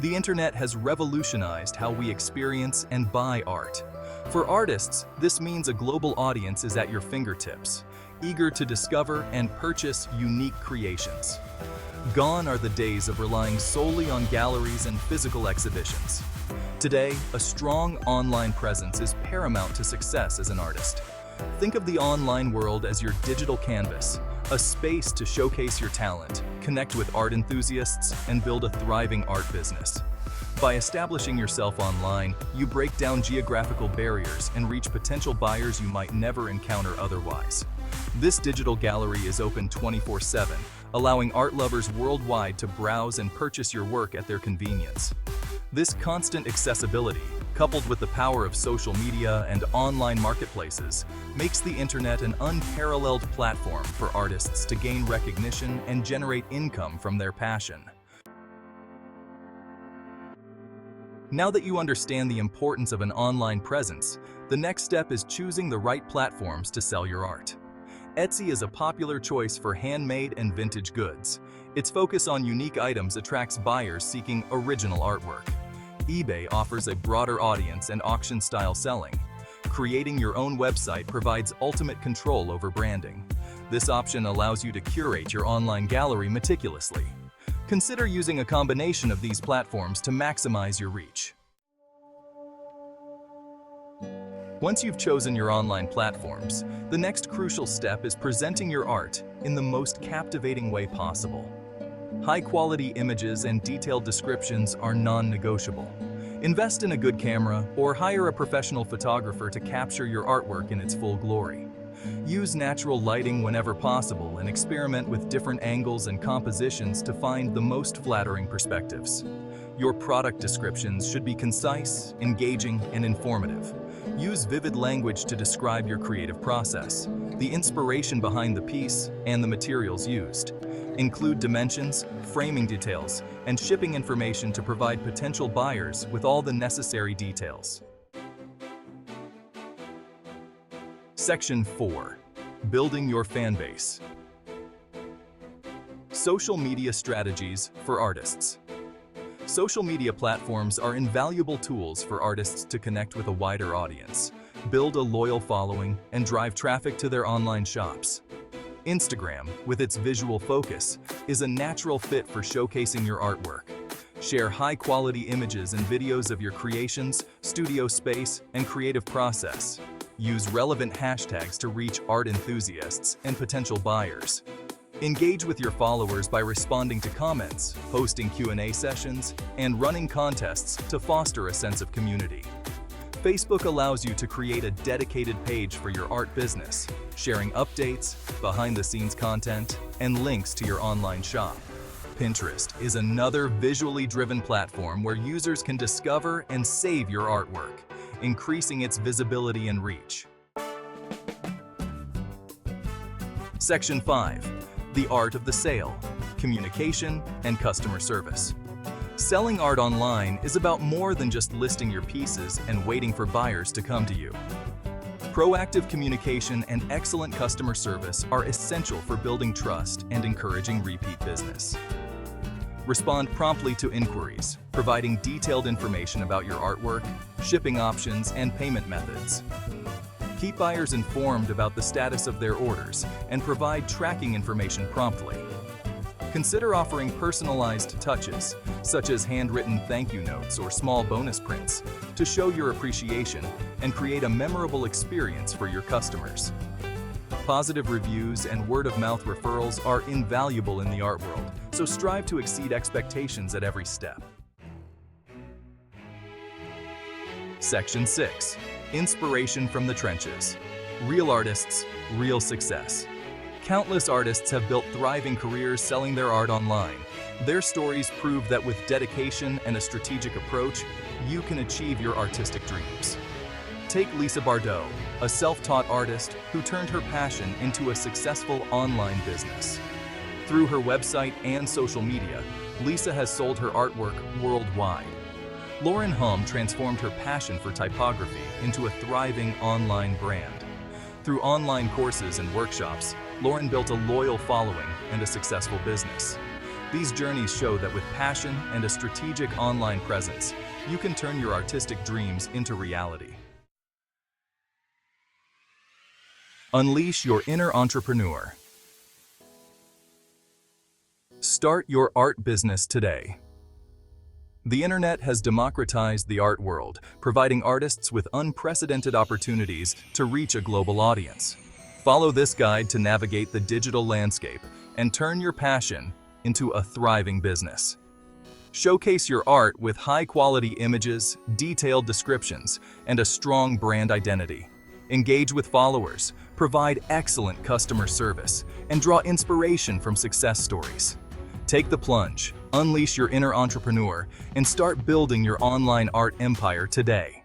The internet has revolutionized how we experience and buy art. For artists, this means a global audience is at your fingertips, eager to discover and purchase unique creations. Gone are the days of relying solely on galleries and physical exhibitions. Today, a strong online presence is paramount to success as an artist. Think of the online world as your digital canvas, a space to showcase your talent, connect with art enthusiasts, and build a thriving art business. By establishing yourself online, you break down geographical barriers and reach potential buyers you might never encounter otherwise. This digital gallery is open 24/7, allowing art lovers worldwide to browse and purchase your work at their convenience. This constant accessibility, coupled with the power of social media and online marketplaces, makes the internet an unparalleled platform for artists to gain recognition and generate income from their passion. Now that you understand the importance of an online presence, the next step is choosing the right platforms to sell your art. Etsy is a popular choice for handmade and vintage goods. Its focus on unique items attracts buyers seeking original artwork. eBay offers a broader audience and auction-style selling. Creating your own website provides ultimate control over branding. This option allows you to curate your online gallery meticulously. Consider using a combination of these platforms to maximize your reach. Once you've chosen your online platforms, the next crucial step is presenting your art in the most captivating way possible. High-quality images and detailed descriptions are non-negotiable. Invest in a good camera or hire a professional photographer to capture your artwork in its full glory. Use natural lighting whenever possible and experiment with different angles and compositions to find the most flattering perspectives. Your product descriptions should be concise, engaging, and informative. Use vivid language to describe your creative process, the inspiration behind the piece, and the materials used. Include dimensions, framing details, and shipping information to provide potential buyers with all the necessary details. Section 4. Building your fan base. Social media strategies for artists. Social media platforms are invaluable tools for artists to connect with a wider audience, build a loyal following, and drive traffic to their online shops. Instagram, with its visual focus, is a natural fit for showcasing your artwork. Share high-quality images and videos of your creations, studio space, and creative process. Use relevant hashtags to reach art enthusiasts and potential buyers. Engage with your followers by responding to comments, hosting Q&A sessions, and running contests to foster a sense of community. Facebook allows you to create a dedicated page for your art business, sharing updates, behind-the-scenes content, and links to your online shop. Pinterest is another visually driven platform where users can discover and save your artwork, increasing its visibility and reach. Section 5. The art of the sale, communication, and customer service. Selling art online is about more than just listing your pieces and waiting for buyers to come to you. Proactive communication and excellent customer service are essential for building trust and encouraging repeat business. Respond promptly to inquiries, providing detailed information about your artwork, shipping options, and payment methods. Keep buyers informed about the status of their orders and provide tracking information promptly. Consider offering personalized touches, such as handwritten thank you notes or small bonus prints, to show your appreciation and create a memorable experience for your customers. Positive reviews and word-of-mouth referrals are invaluable in the art world, so strive to exceed expectations at every step. Section 6. Inspiration from the trenches. Real artists, real success. Countless artists have built thriving careers selling their art online. Their stories prove that with dedication and a strategic approach, you can achieve your artistic dreams. Take Lisa Bardot, a self-taught artist who turned her passion into a successful online business. Through her website and social media, Lisa has sold her artwork worldwide. Lauren Hum transformed her passion for typography into a thriving online brand. Through online courses and workshops, Lauren built a loyal following and a successful business. These journeys show that with passion and a strategic online presence, you can turn your artistic dreams into reality. Unleash your inner entrepreneur. Start your art business today. The internet has democratized the art world, providing artists with unprecedented opportunities to reach a global audience. Follow this guide to navigate the digital landscape and turn your passion into a thriving business. Showcase your art with high-quality images, detailed descriptions, and a strong brand identity. Engage with followers, provide excellent customer service, and draw inspiration from success stories. Take the plunge, unleash your inner entrepreneur, and start building your online art empire today.